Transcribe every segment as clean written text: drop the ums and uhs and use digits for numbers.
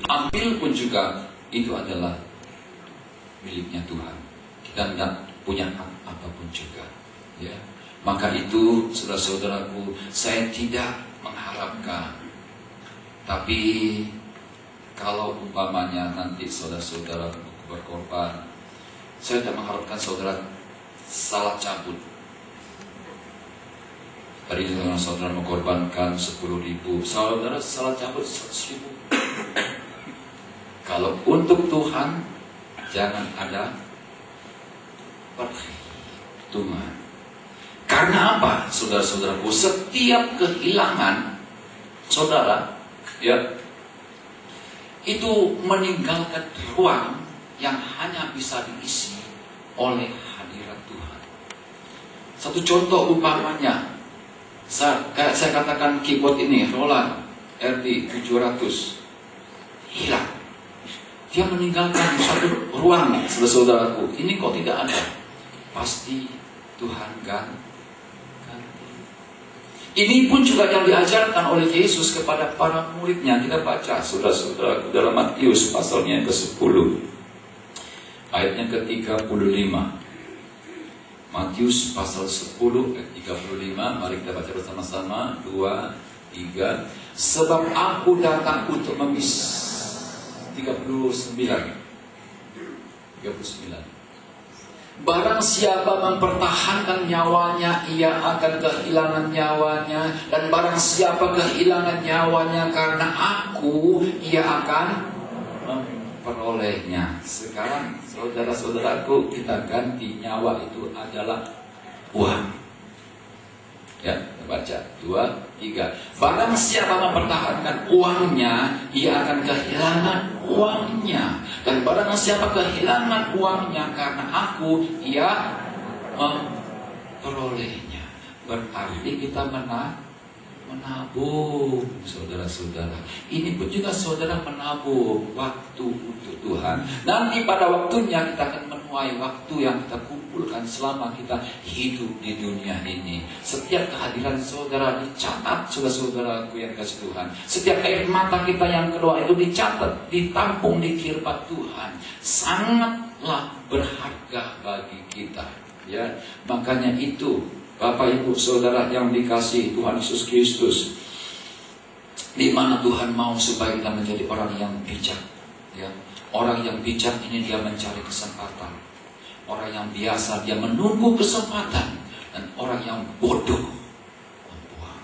ambil pun juga itu adalah miliknya Tuhan. Kita tidak punya hak apapun juga, ya. Maka itu, saudara-saudaraku, saya tidak mengharapkan. Tapi kalau umpamanya nanti saudara-saudara berkorban, saya tidak mengharapkan saudara salah cabut. Tadi saudara mengkorbankan 10.000, saudara salah cabut 100.000. Kalau untuk Tuhan, jangan ada perhitungan. Karena apa, saudara-saudaraku? Setiap kehilangan saudara, ya, itu meninggalkan ruang yang hanya bisa diisi oleh hadirat Tuhan. Satu contoh umpamanya, saya katakan keyboard ini, Roland RD 700 hilang. Dia meninggalkan satu ruang, saudara-saudaraku. Ini kok tidak ada? Pasti Tuhan ganti. Ini pun juga yang diajarkan oleh Yesus kepada para muridnya. Kita baca, saudara-saudaraku, dalam Matius pasalnya ke-10, ayatnya ke-35. Matius pasal 10 ayat 35. Mari kita baca bersama-sama. 2, 3. Sebab aku datang untuk memisahkan. 39. Barang siapa mempertahankan nyawanya, ia akan kehilangan nyawanya. Dan barang siapa kehilangan nyawanya karena aku, ia akan memperolehnya. Sekarang, saudara-saudaraku, kita ganti nyawa itu adalah uang. Ya, kita baca 2, 3. Barang siapa mempertahankan uangnya, ia akan kehilangan uangnya. Dan barang siapa kehilangan uangnya karena aku, ia memperolehnya. Berarti kita menabung, saudara-saudara. Ini pun juga saudara menabung waktu untuk Tuhan. Nanti pada waktunya kita akan menuai waktu yang kita kumpulkan selama kita hidup di dunia ini. Setiap kehadiran saudara dicatat, saudara-saudaraku yang kasih Tuhan. Setiap air mata kita yang keluar itu dicatat, ditampung di kirbat Tuhan. Sangatlah berharga bagi kita. Ya, makanya itu, Bapak Ibu Saudara yang dikasihi Tuhan Yesus Kristus, di mana Tuhan mau supaya kita menjadi orang yang bijak. Ya, orang yang bijak ini dia mencari kesempatan. Orang yang biasa dia menunggu kesempatan. Dan orang yang bodoh membuang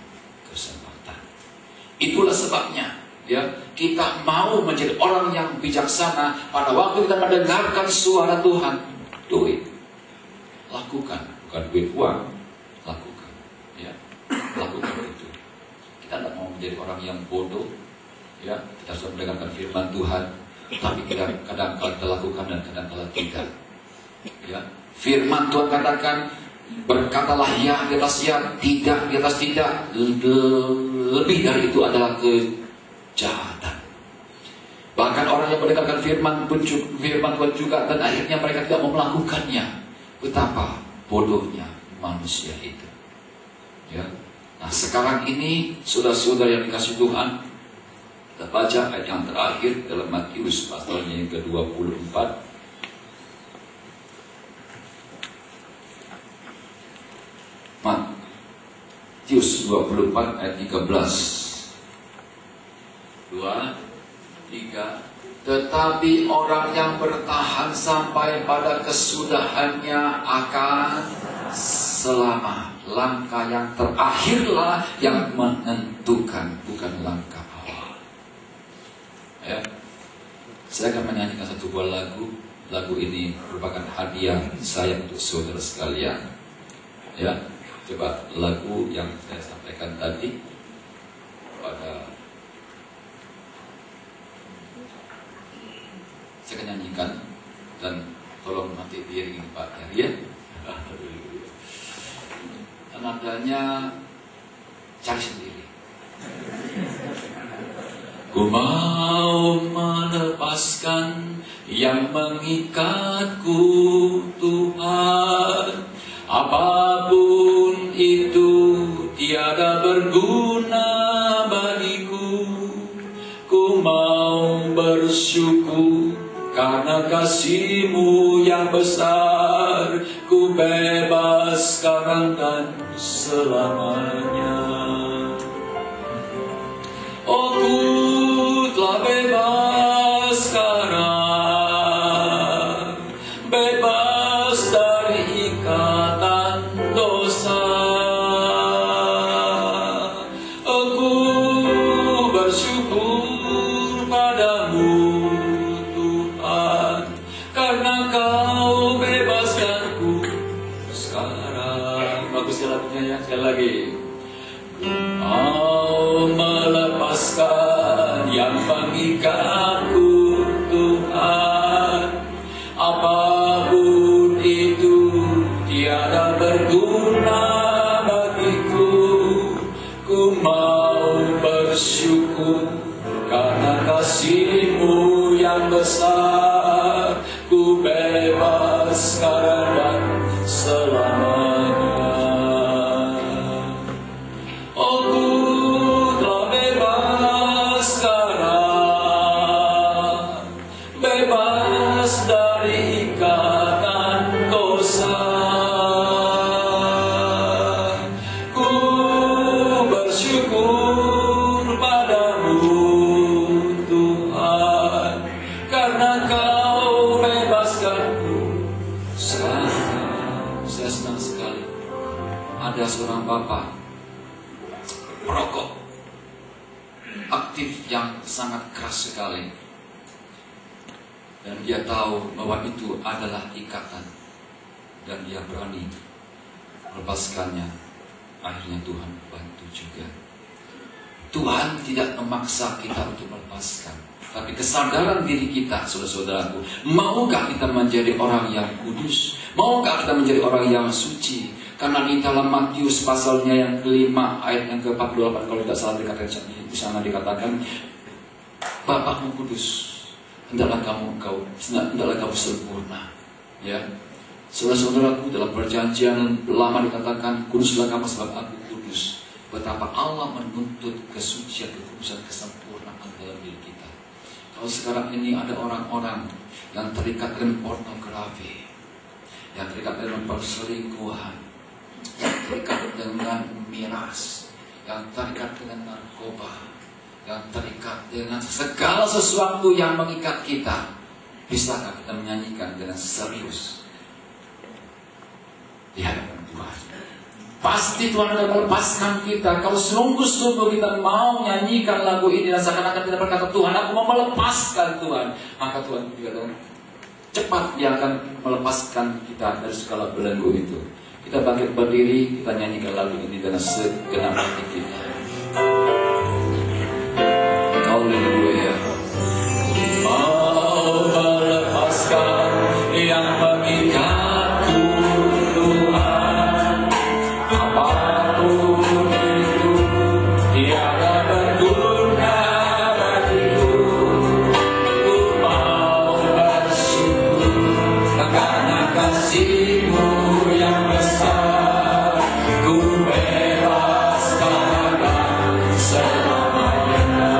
kesempatan. Itulah sebabnya, ya, kita mau menjadi orang yang bijaksana. Pada waktu kita mendengarkan suara Tuhan, duit lakukan, bukan duit uang, lakukan, ya, lakukan itu. Kita tidak mau menjadi orang yang bodoh, ya. Kita sudah mendengarkan firman Tuhan, tapi kita kadang-kadang kita lakukan dan kadang-kadang tidak. Ya, firman Tuhan katakan, berkatalah ya di atas ya, tidak di atas tidak. Lebih dari itu adalah kejahatan. Bahkan orang yang mendengarkan firman Tuhan juga dan akhirnya mereka tidak mau melakukannya. Betapa bodohnya manusia itu. Ya. Nah, sekarang ini saudara-saudara yang dikasih Tuhan, kita baca ayat yang terakhir dalam Matius pasalnya yang ke-24. Matius 24 ayat 13. 2, 3. Tetapi orang yang bertahan sampai pada kesudahannya akan selamat. Langkah yang terakhirlah yang menentukan, bukan langkah awal. Ya. Saya akan menyanyikan satu buah lagu. Lagu ini merupakan hadiah saya untuk saudara sekalian. Ya. Coba lagu yang saya sampaikan tadi pada, saya akan nyanyikan dan tolong nanti diiringi Pak Heri, ya. Nadanya cari sendiri. Ku mau melepaskan yang mengikatku, Tuhan. Apapun itu tiada berguna bagiku. Ku mau bersyukur karena kasih-Mu yang besar. Ku bebas sekarang dan selamanya. Oh, ku telah bebas sekarang, bebas dari ikatan dosa. Aku bersyukur padamu Tuhan, karena Kau bebaskanku sekarang. Bagus lagunya ya, sekali lagi. Kau melepaskan yang mengikatku Tuhan, apapun itu tiada berguna bagiku. Ku mau bersyukur karena kasih-Mu yang besar. Ku bebas sekarang dan selamanya. Oh, ku telah bebas sekarang, bebas dari ikatan dosa. Ku bersyukur padamu Tuhan, karena Kau bebaskanku sekarang. Saya senang sekali ada seorang bapak perokok aktif yang sangat keras sekali, dan dia tahu bahwa itu adalah ikatan, dan dia berani melepaskannya. Akhirnya Tuhan bantu juga. Tuhan tidak memaksa kita untuk melepaskan, tapi kesadaran diri kita, saudara-saudaraku. Maukah kita menjadi orang yang kudus? Maukah kita menjadi orang yang suci? Karena di dalam Matius pasalnya yang kelima ayat yang ke-48, kalau tidak salah dikatakan di sana, dikatakan, Bapakmu kudus, hendaklah kamu sempurna. Ya, saudara-saudaraku, dalam perjanjian lama dikatakan, kuduslah kamu sebab aku kudus. Betapa Allah menuntut kesucian, kekudusan, kesempurnaan dalam diri kita. Kalau sekarang ini ada orang-orang yang terikat dengan pornografi, yang terikat dengan perselingkuhan, yang terikat dengan miras, yang terikat dengan narkoba, yang terikat dengan segala sesuatu yang mengikat kita, bisakah kita menyanyikan dengan serius di hadapan Tuhan? Pasti Tuhan akan melepaskan kita. Kalau sungguh-sungguh kita mau nyanyikan lagu ini dan seakan-akan kita berkata, Tuhan, aku mau melepaskan Tuhan, maka Tuhan juga cepat Dia akan melepaskan kita dari segala belenggu itu. Kita bangkit berdiri, kita nyanyikan lagu ini dengan segenap hati kita. Haleluya. Mau melepaskan yang mengikatku Tuhan, apapun itu tiada berguna bagiku. Ku mau bersyukur karena kasih-Mu yang besar. Ku bebas sekarang selamanya.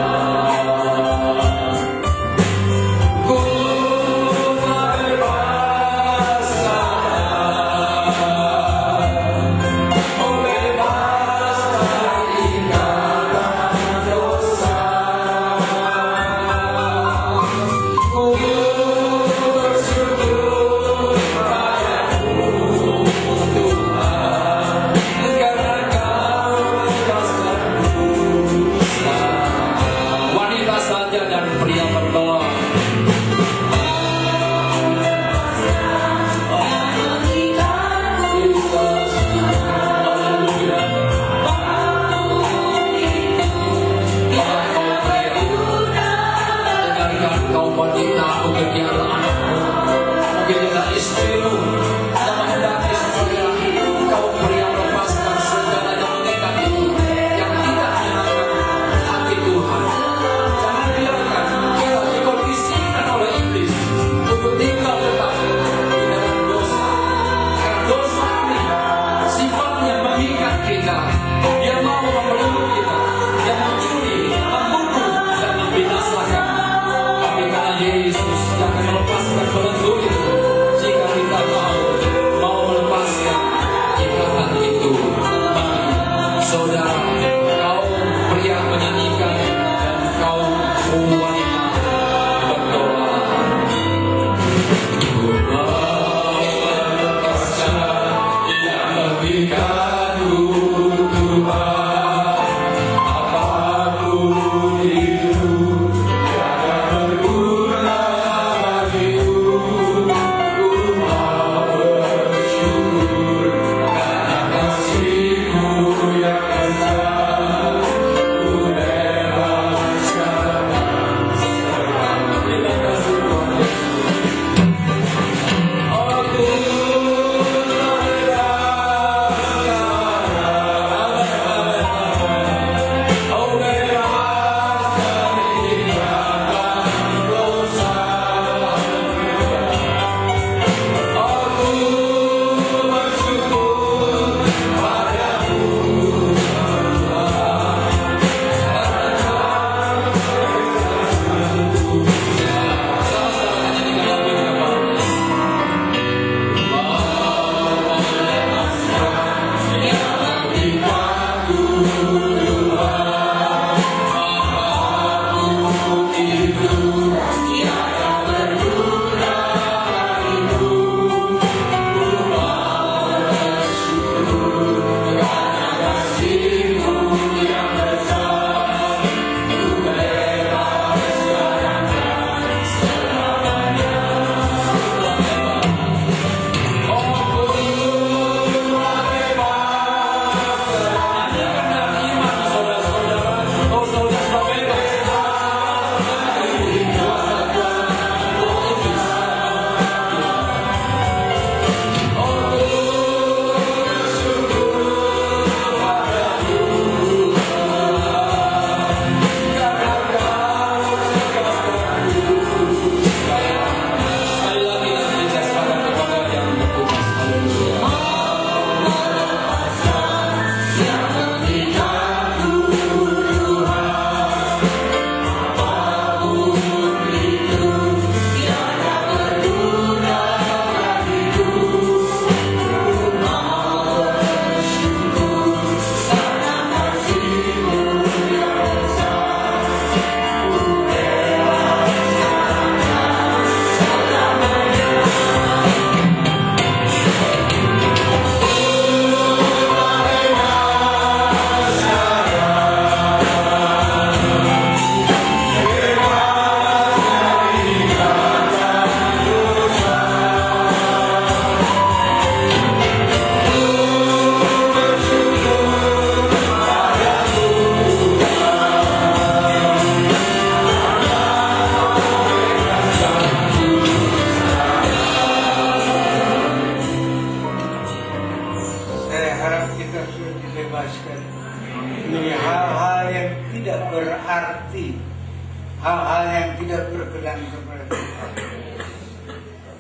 hal-hal yang tidak berkenan kepada Tuhan.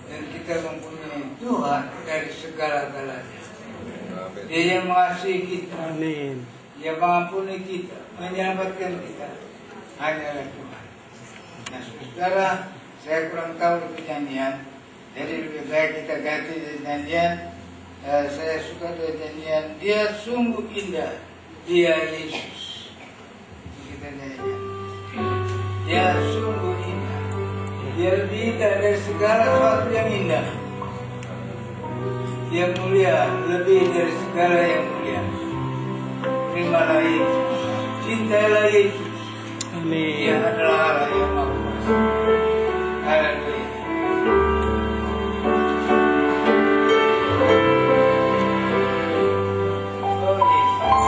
Dan kita mempunyai Tuhan dari segala-galanya. Dia yang mengasihi kita. Amin. Dia mengampuni kita, menyelamatkan kita. Hanyalah Tuhan. Nah, saudara, saya kurang tahu itu nyanyian. Jadi lebih baik kita ganti dari nyanyian. Saya suka dengan nyanyian. Dia sungguh indah. Dia Yesus. Kita nyanyian. Dia sungguh indah. Dia lebih indah dari segala sesuatu yang indah. Dia mulia, lebih dari segala yang mulia. Terimalah Yesus, cintailah Yesus. Amin. Dia adalah Allah yang Maha Kuasa. Haleluya. Oh Yesus.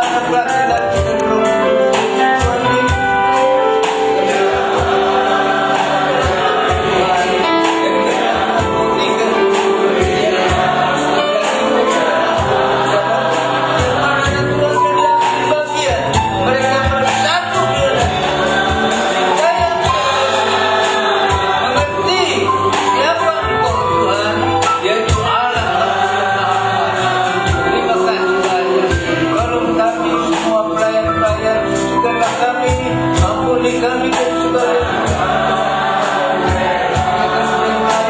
anak laki-laki dan perempuan suami. Kami dan saudara terima kasih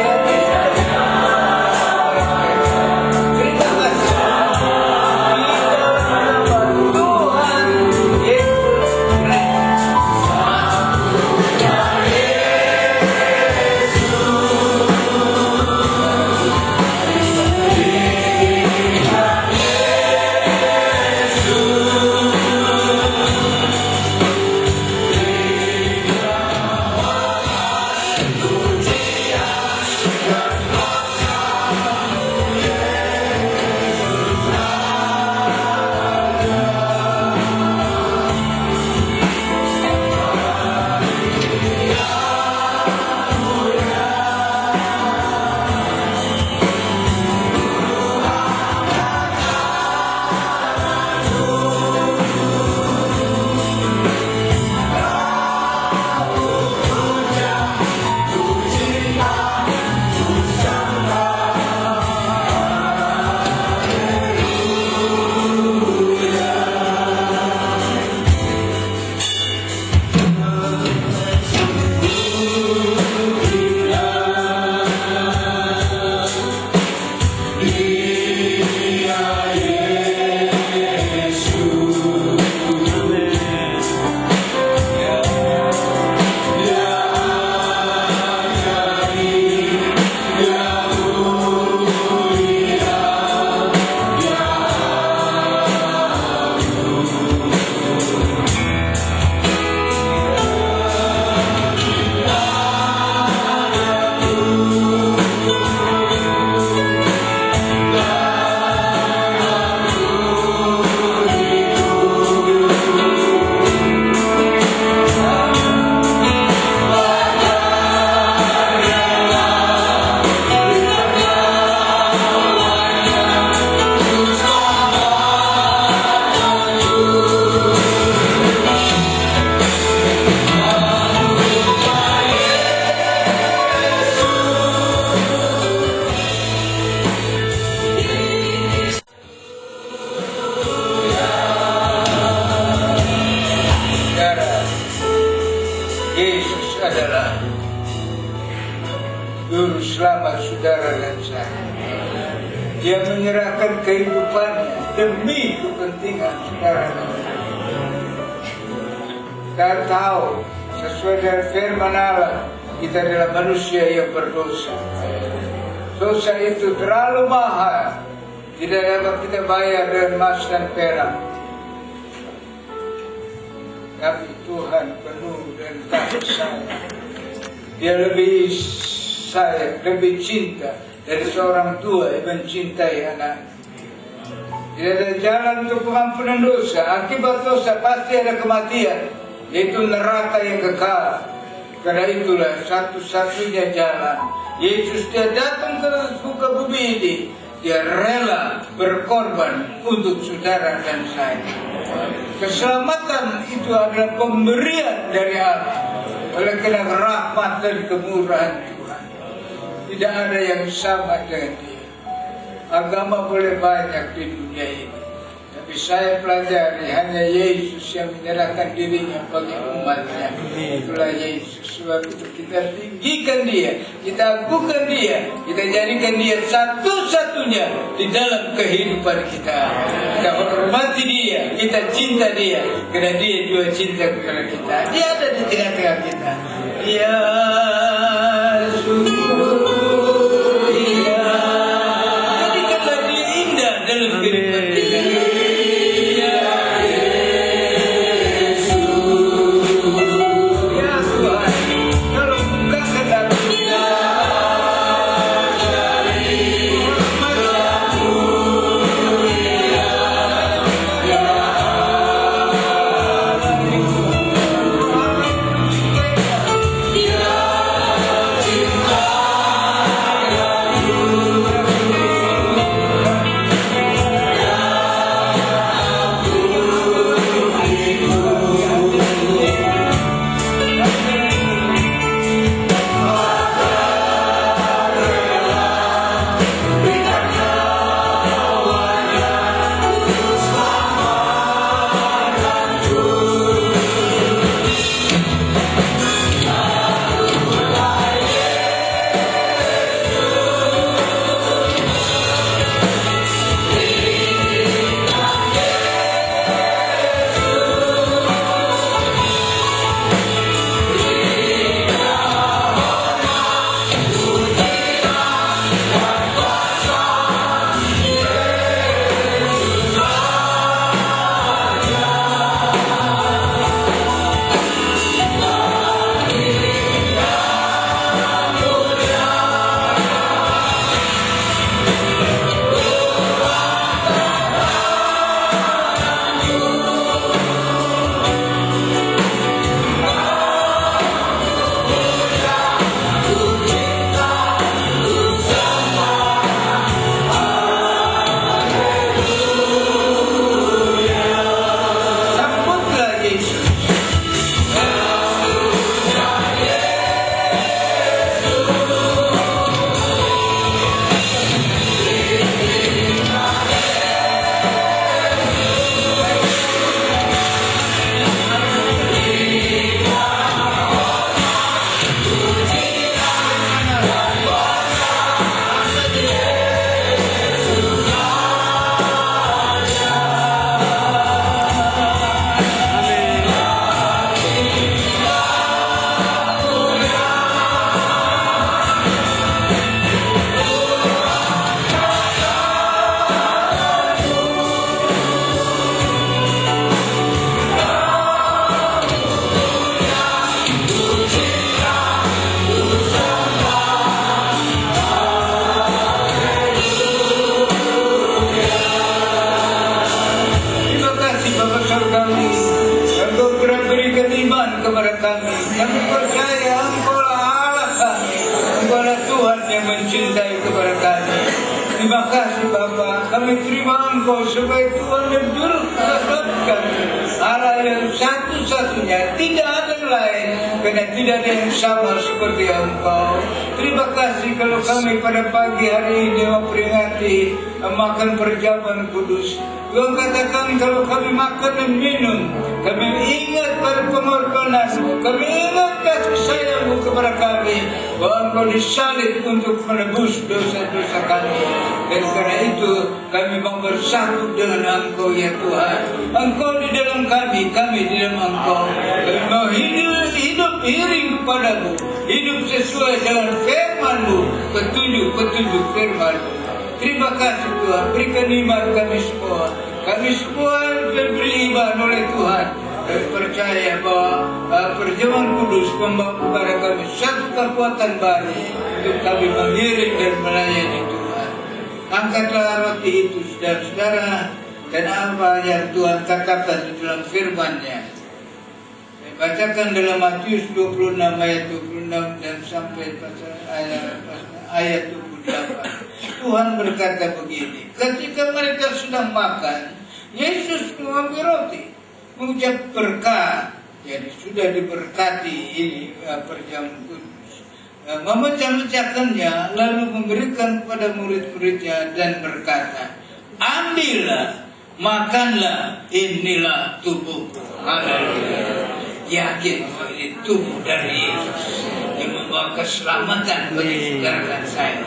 Tuhan Yesus adalah Juru Selamat saudara dan saya. Dia menyerahkan kehidupannya demi kepentingan saudara dan saya. Kita tahu sesuai dengan firman Allah, kita adalah manusia yang berdosa. Dosa itu terlalu mahal, tidak dapat kita bayar dengan emas dan perak. Tapi Tuhan penuh dan kasih sayang. Dia lebih sayang, lebih cinta dari seorang tua yang mencintai anak. Tidak ada jalan untuk pengampunan dosa. Akibat dosa pasti ada kematian, yaitu neraka yang kekal. Karena itulah satu-satunya jalan. Yesus dia datang ke muka bumi ini. Dia rela berkorban untuk saudara dan saya. Keselamatan itu adalah pemberian dari Allah. Oleh karena rahmat dan kemurahan Tuhan, tidak ada yang sama dengan Dia. Agama boleh banyak di dunia ini, tapi saya pelajari hanya Yesus yang menyerahkan dirinya bagi umatnya. Itulah Yesus. Sebab itu kita tinggikan Dia, kita agungkan Dia, kita jadikan Dia satu-satunya di dalam kehidupan kita. Kita hormati Dia, kita cinta Dia, karena Dia juga cinta kepada kita. Dia ada di tengah-tengah kita. Ya syukur. Jadikanlah Dia indah dalam kehidupan kita. hati Bapa Surgawi. Engkau berikan iman kepada kami. Kami percaya Engkau-lah Allah kami. Engkau-lah Tuhan yang mencintai kepada kami. Terima kasih Bapa. Kami terima Engkau sebagai Tuhan dan Juru Selamat kami. Allah yang satu-satunya, tidak ada lain, karena tidak ada yang sama seperti Engkau. Terima kasih kalau kami pada pagi hari ini memperingati makan perjamuan kudus. Tuhan katakan kalau kami makan dan minum, kami ingat pada pengorbanan-Mu, kami ingat kasih sayang-Mu kepada kami, bahwa Engkau disalib untuk menebus dosa-dosa kami. Dan karena itu kami mau bersatu dengan Engkau ya Tuhan. Engkau di dalam kami di dalam Engkau. Kami mau hidup iring kepadamu, hidup sesuai dengan firman-Mu, petunjuk firman-Mu. Terima kasih Tuhan, berikan iman kami semua. Kami semua diberi iman oleh Tuhan. Kami percaya bahwa perjamuan kudus membawa kepada kami satu kekuatan baru untuk kami mengiring dan melayani Tuhan. Angkatlah roti itu saudara-saudara, dan apa yang Tuhan katakan di dalam firman-Nya. Saya bacakan dalam Matius 26 ayat 26 dan sampai ayat 28. Tuhan berkata begini, ketika mereka sedang makan, Yesus mengambil roti, mengucap berkat, jadi sudah diberkati ini perjamuan kudus, memecah-mecahkannya, lalu memberikan kepada murid-muridnya dan berkata, ambillah, makanlah, inilah tubuhku. Haleluya. Yakin bahwa ini tubuh dari Yesus yang membawa keselamatan bagi saudara dan saya.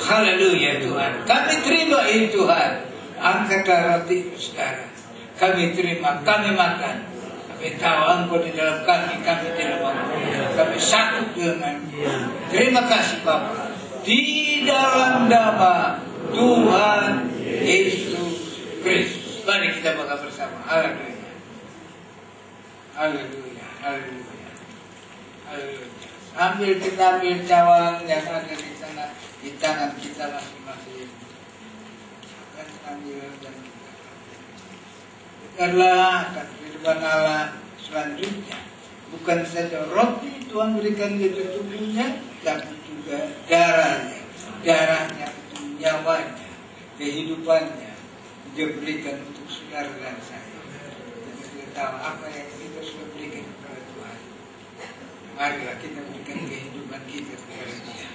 Haleluya Tuhan. Kami terima ini Tuhan. Angkatlah roti saudara. Kami terima, kami makan. Kami tahu Engkau di dalam kami di dalam Engkau. Kami satu dengan. Terima kasih Bapa. Di dalam nama Tuhan Yesus Kristus. Mari kita makan bersama. Haleluya. Haleluya. Haleluya. Haleluya. Kita ambil cawang yang ada di sana, di tangan kita masing-masing. Akan ambil dan kita. Dengarlah akan firman Allah selanjutnya. Bukan saja roti Tuhan berikan itu tubuhnya, tapi juga darahnya. Darahnya itu nyawanya, kehidupannya dia berikan untuk saudara dan saya. Dan kita tahu apa yang kita sudah berikan kepada Tuhan. Marilah kita berikan kehidupan kita kepada Dia.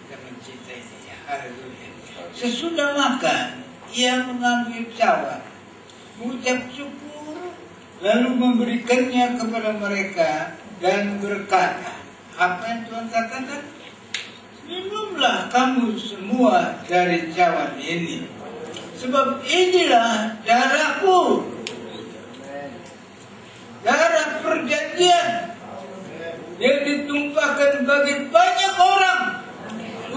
Kita mencintai Dia. Haleluya. Sesudah makan, Ia mengambil cawan, mengucap syukur, lalu memberikannya kepada mereka dan berkata, apa yang Tuhan katakan? Minumlah kamu semua dari cawan ini, sebab inilah darahku, darah perjanjian yang ditumpahkan bagi banyak orang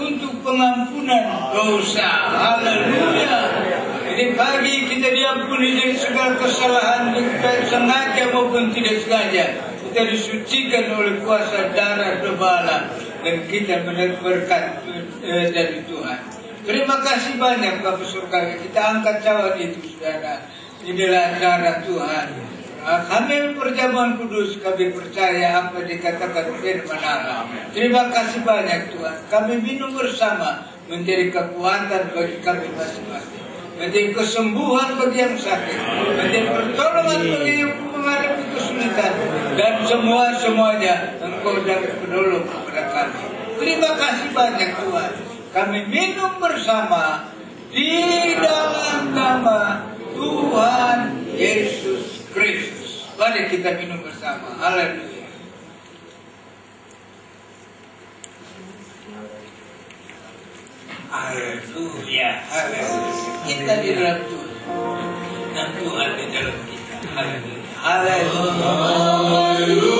untuk pengampunan dosa. Haleluya. Jadi pagi kita diampuni dari segala kesalahan, baik sengaja maupun tidak sengaja. Kita disucikan oleh kuasa darah gembala dan kita mendapat berkat dari Tuhan. Terima kasih banyak Bapak Surgawi. Kita angkat cawan itu saudara. Inilah darah Tuhan. Kami perjamuan kudus, kami percaya apa dikatakan firman Allah. Terima kasih banyak Tuhan. Kami minum bersama menjadi kekuatan bagi kami masing-masing, menjadi kesembuhan bagi yang sakit, menjadi pertolongan bagi yang menghadapi kesulitan, dan semuanya Engkau dan penolong kepada kami. Terima kasih banyak Tuhan. Kami minum bersama di dalam nama Tuhan Yesus Kristus. Mari kita minum bersama. Haleluya. Haleluya. Haleluya. Kita di dalam Tuhan dan Tuhan di dalam kita. Haleluya. Haleluya. Haleluya.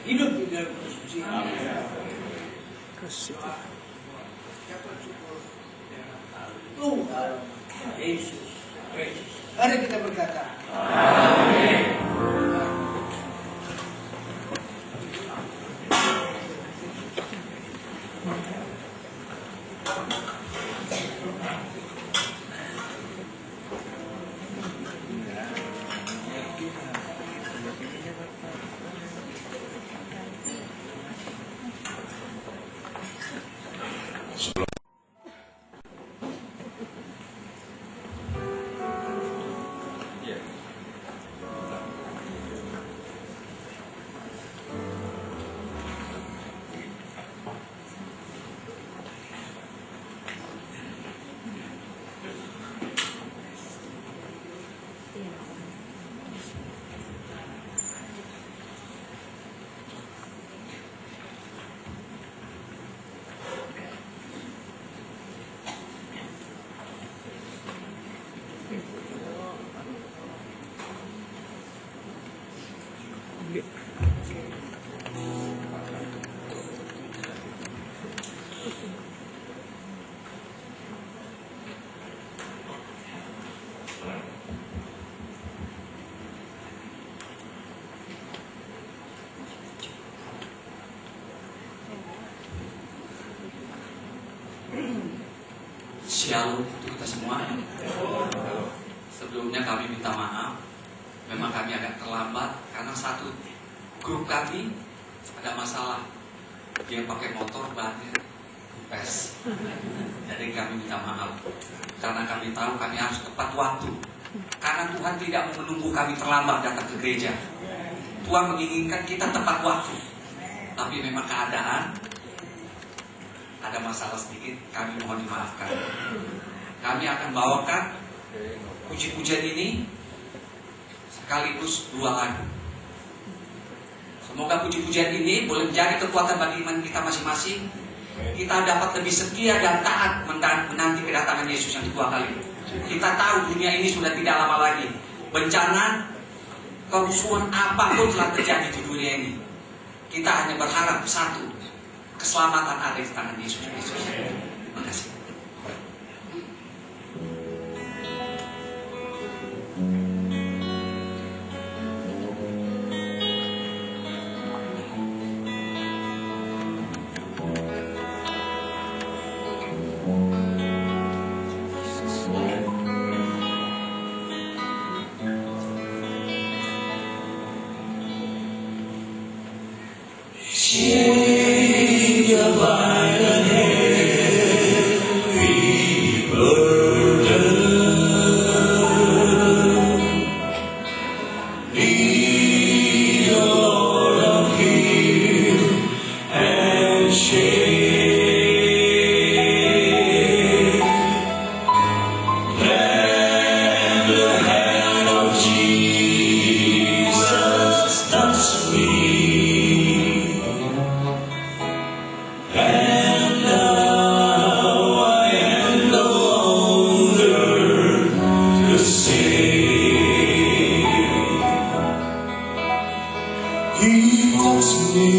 hidup di dalam konstitusi. Dapat syukur Tuhan Yesus Kristus. Mari kita berkata. Shalom untuk kita semua. Sebelumnya kami minta maaf, memang kami agak terlambat karena satu grup kami ada masalah. Dia pakai motor bannya kempes. Jadi kami minta maaf karena kami tahu kami harus tepat waktu. Karena Tuhan tidak menunggu kami terlambat datang ke gereja. Tuhan menginginkan kita tepat waktu. Tapi memang keadaan ada masalah sedikit, kami mohon dimaafkan. Kami akan bawakan puji-pujian ini sekaligus 2 lagu. Semoga puji-pujian ini boleh menjadi kekuatan bagi iman kita masing-masing. Kita dapat lebih setia dan taat menanti kedatangan Yesus yang kedua kali. Kita tahu dunia ini sudah tidak lama lagi. Bencana, kerusuhan apapun telah terjadi di dunia ini. Kita hanya berharap satu, keselamatan ada di tangan Yesus Kristus. Terima kasih. Me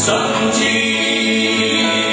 Something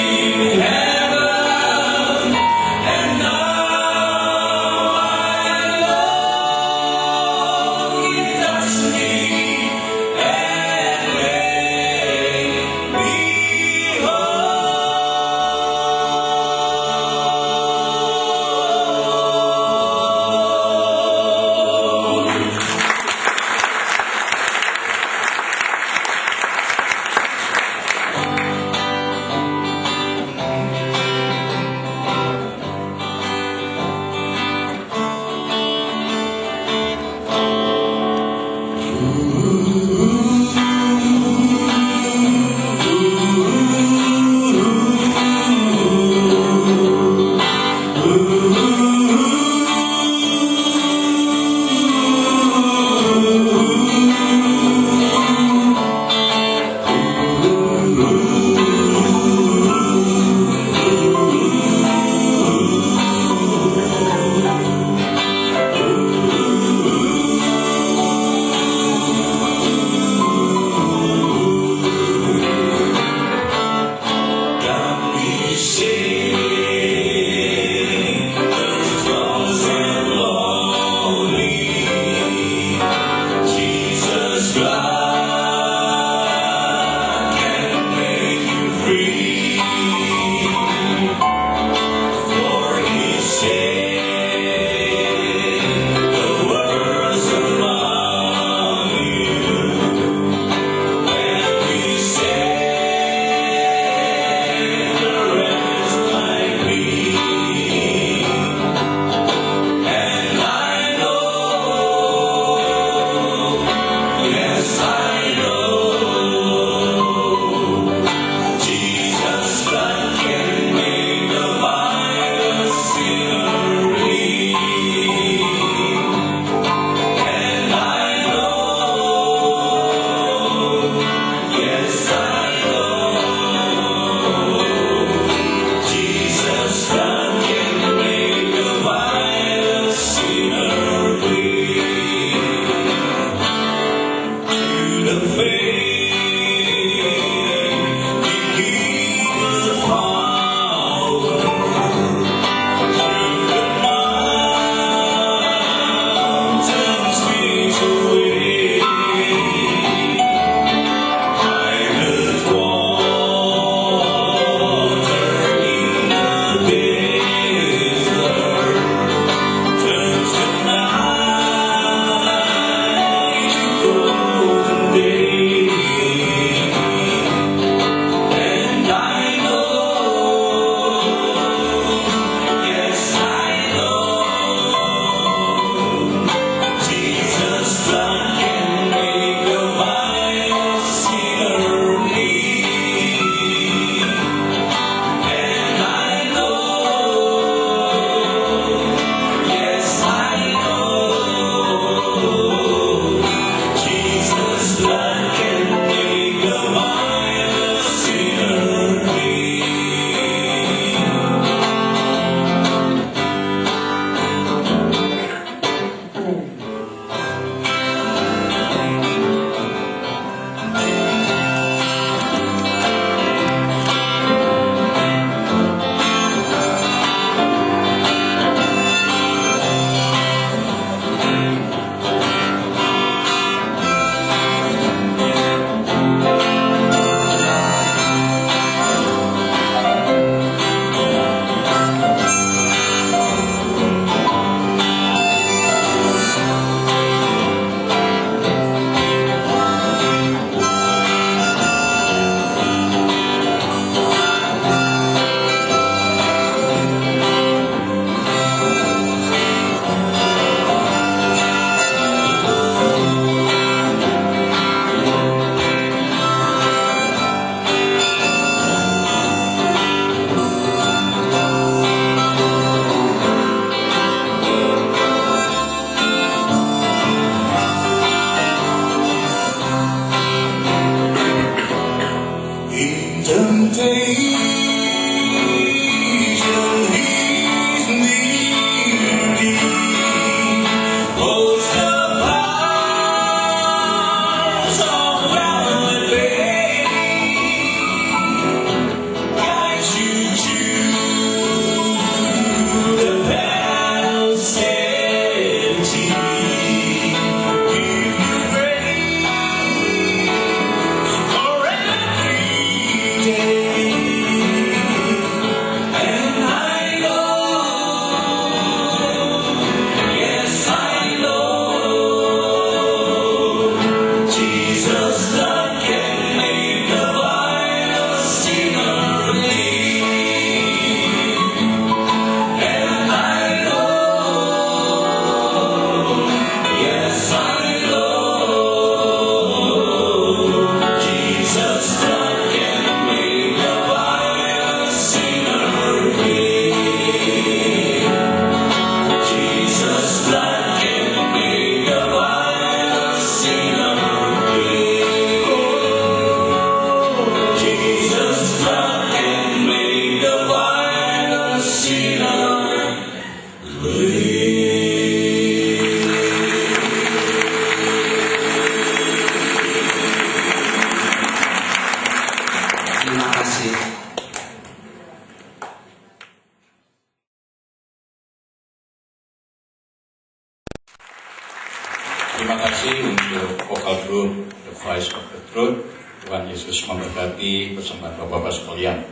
Terima kasih untuk vokal group The Voice of the Truth. Tuhan Yesus memberkati bersama Bapak-Bapak sekalian.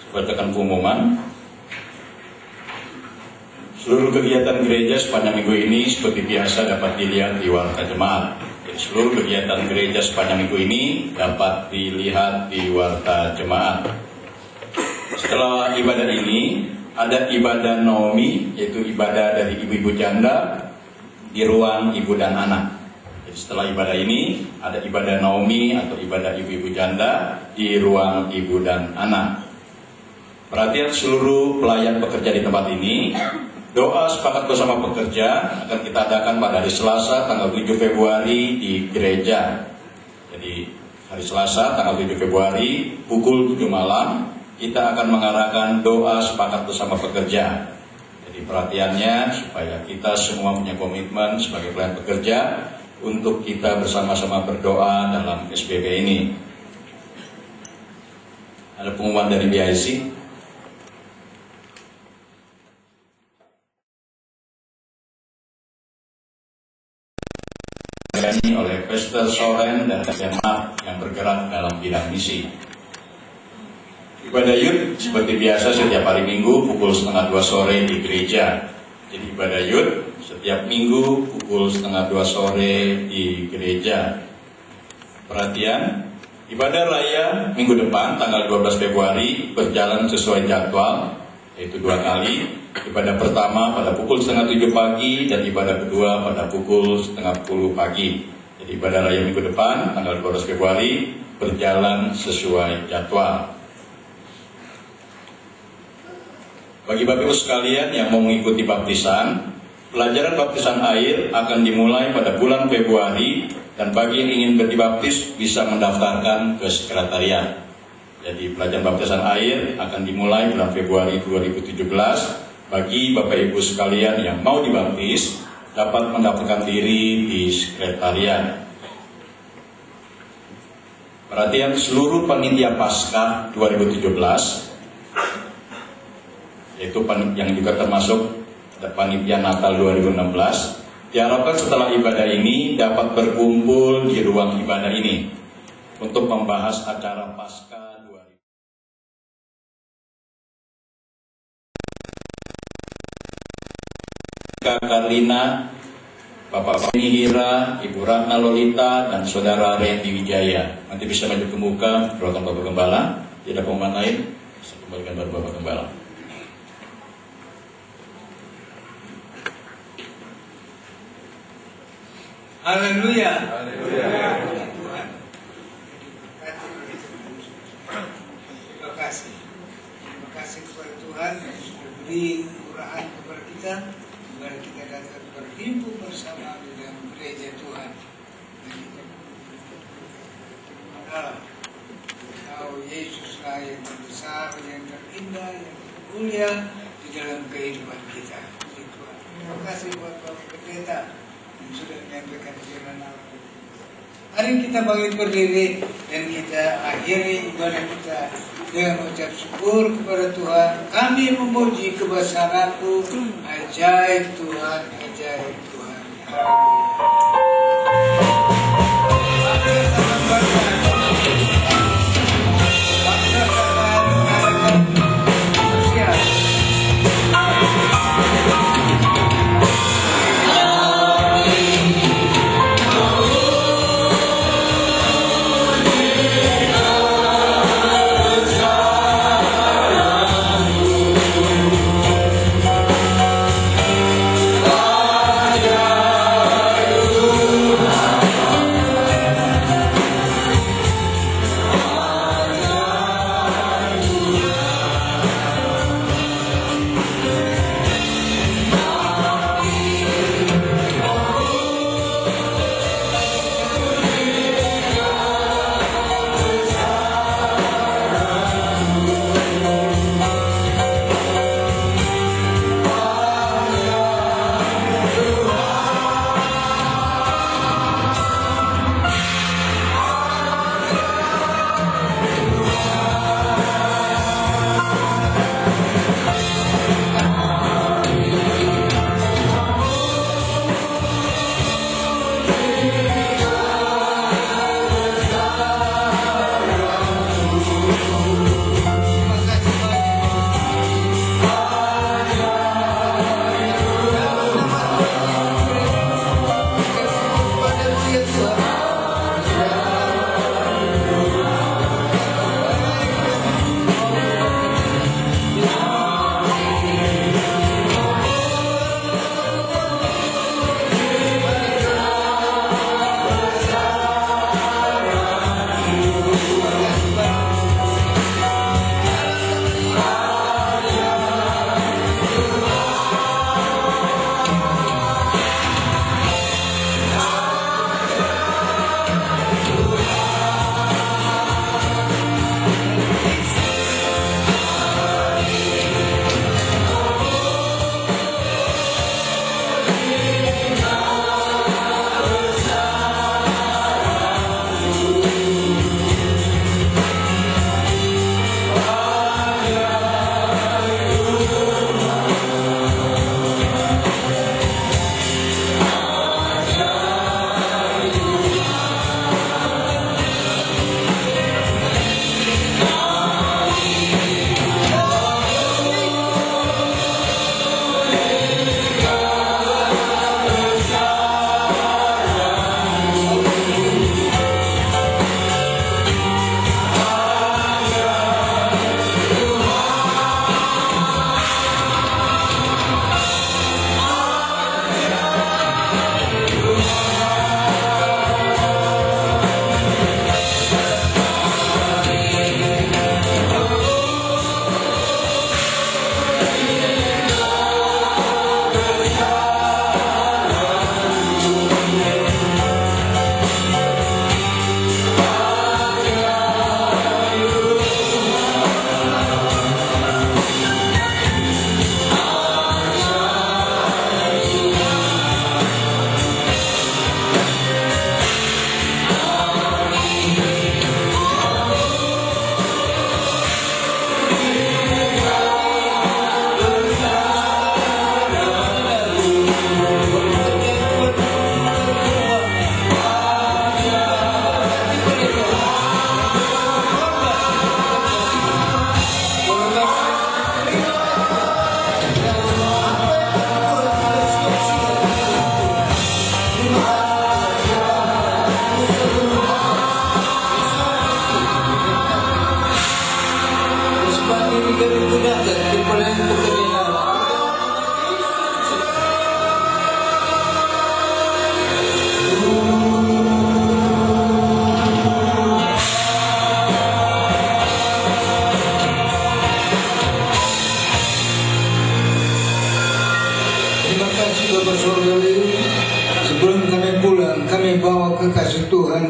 Sebagai pengumuman, seluruh kegiatan gereja sepanjang minggu ini seperti biasa dapat dilihat di Warta Jemaat. Jadi seluruh kegiatan gereja sepanjang minggu ini dapat dilihat di Warta Jemaat. Setelah ibadah ini, ada ibadah Naomi, yaitu ibadah dari ibu-ibu janda di ruang ibu dan anak. Jadi setelah ibadah ini, ada ibadah Naomi atau ibadah ibu-ibu janda di ruang ibu dan anak. Perhatian seluruh pelayan pekerja di tempat ini, doa sepakat bersama pekerja akan kita adakan pada hari Selasa tanggal 7 Februari di gereja. Jadi hari Selasa tanggal 7 Februari pukul 7 malam kita akan mengarahkan doa sepakat bersama pekerja. Jadi perhatiannya supaya kita semua punya komitmen sebagai pelayan pekerja untuk kita bersama-sama berdoa dalam SBB ini. Ada pengumuman dari BIC. Oleh Pastor Soren dan jemaat yang bergerak dalam bidang misi. Ibadah Yud seperti biasa setiap hari Minggu pukul 1:30 sore di gereja. Jadi ibadah Yud setiap Minggu pukul 1:30 sore di gereja. Perhatian, ibadah raya minggu depan tanggal 12 Februari berjalan sesuai jadwal, yaitu 2 kali. Ibadah pertama pada pukul 6:30 pagi dan ibadah kedua pada pukul 9:30 pagi. Jadi ibadah raya minggu depan tanggal 12 Februari berjalan sesuai jadwal. Bagi Bapak Ibu sekalian yang mau mengikuti baptisan, pelajaran baptisan air akan dimulai pada bulan Februari dan bagi yang ingin dibaptis bisa mendaftarkan ke sekretariat. Jadi pelajaran baptisan air akan dimulai bulan Februari 2017. Bagi Bapak Ibu sekalian yang mau dibaptis dapat mendaftarkan diri di sekretariat. Perhatian seluruh panitia Paskah 2017, yaitu yang juga termasuk panitia Natal 2016, diharapkan setelah ibadah ini dapat berkumpul di ruang ibadah ini untuk membahas acara Paskah 2000. Kak Karlina, Bapak Fani Hira, Ibu Ratna Lolita, dan Saudara Randy Wijaya. Nanti bisa maju ke muka, doakan Bapak Gembala. Tidak ada pengumuman lain, saya kembalikan baru Bapak Gembala. Haleluya. Tuhan. Terima kasih. Terima kasih kepada Tuhan yang sudah beri kemurahan kepada kita. Mari kita datang berhimpun bersama di dalam gereja Tuhan. Dan kita alam. Tahu Yesuslah yang terbesar, yang terindah, yang termulia di dalam kehidupan kita. Terima kasih buat Bapak Pendeta yang sudah menyampaikan firman Allah. Mari kita bangkit berdiri dan kita akhiri ibadah kita dengan ucap syukur kepada Tuhan. Kami memuji kebesaran-Mu, ajaib Tuhan, ajaib Tuhan. Hallelujah.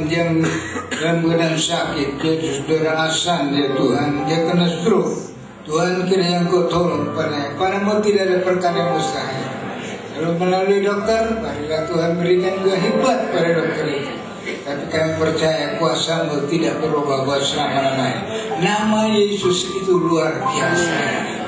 yang dalam keadaan sakit, dia saudara Hasan ya Tuhan, dia kena stroke. Tuhan kiranya Engkau tolong padanya. Padamu tidak ada perkara yang mustahil. Kalau melalui dokter, marilah Tuhan berikan juga hebat pada dokter itu. Tapi kami percaya kuasa-Mu tidak berubah buat selama-lamanya. Nama Yesus itu luar biasa.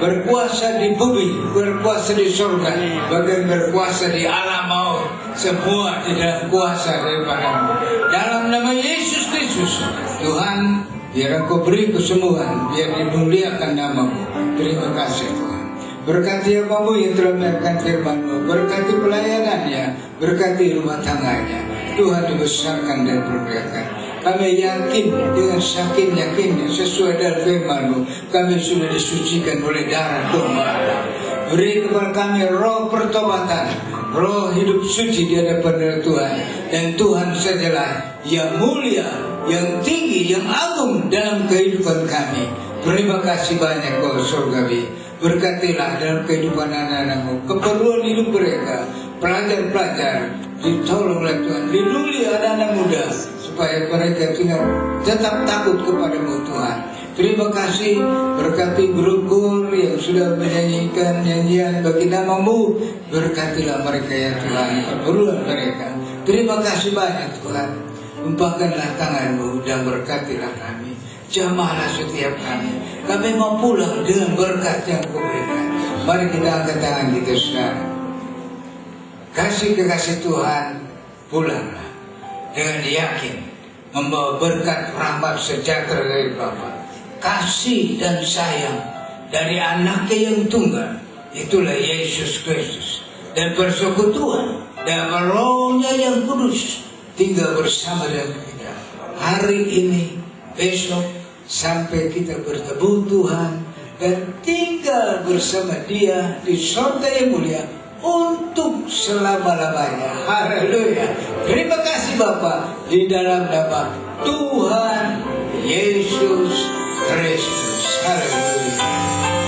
Berkuasa di bumi, berkuasa di surga, bahkan berkuasa di alam maut. Semua tidak kuasa daripada-Mu. Dalam nama Yesus Kristus, Tuhan, biar Engkau beri kesembuhan, biar dimuliakan nama-Mu. Terima kasih Tuhan. Berkati apa-Mu yang telah menyampaikan firman-Mu, berkati pelayanannya, berkati rumah tangganya. Tuhan dibesarkan dan berberkat. Kami yakin dengan saking yakinnya sesuai dengan firman-Mu, kami sudah disucikan oleh darah domba. Beri kepada kami roh pertobatan, roh hidup suci di hadapan Tuhan. Dan Tuhan sajalah yang mulia, yang tinggi, yang agung dalam kehidupan kami. Terima kasih banyak Kau surgawi. Berkatilah dalam kehidupan anak-anak-Mu, keperluan hidup mereka, pelajar-pelajar, ditolong oleh Tuhan. Lindungi anak-anak muda supaya mereka tetap takut kepada-Mu Tuhan. Terima kasih, berkati grup kur yang sudah menyanyikan nyanyian bagi nama-Mu. Berkatilah mereka ya Tuhan, keperluan mereka. Terima kasih banyak Tuhan. Limpahkanlah tangan-Mu dan berkatilah kami. Jamahlah setiap kami. Kami mau pulang dengan berkat yang Kau berikan. Mari kita angkat tangan kita sekarang. Kasih kekasih Tuhan, pulanglah dengan yakin membawa berkat rahmat sejahtera dari Bapa. Kasih dan sayang dari Anaknya yang tunggal, itulah Yesus Kristus. Dan persekutuan dan Roh-Nya yang kudus tinggal bersama dengan kita hari ini, besok, sampai kita bertemu Tuhan dan tinggal bersama Dia di surga yang mulia untuk selama-lamanya. Haleluya. Terima kasih Bapa, di dalam nama Tuhan Yesus Kristus. Haleluya.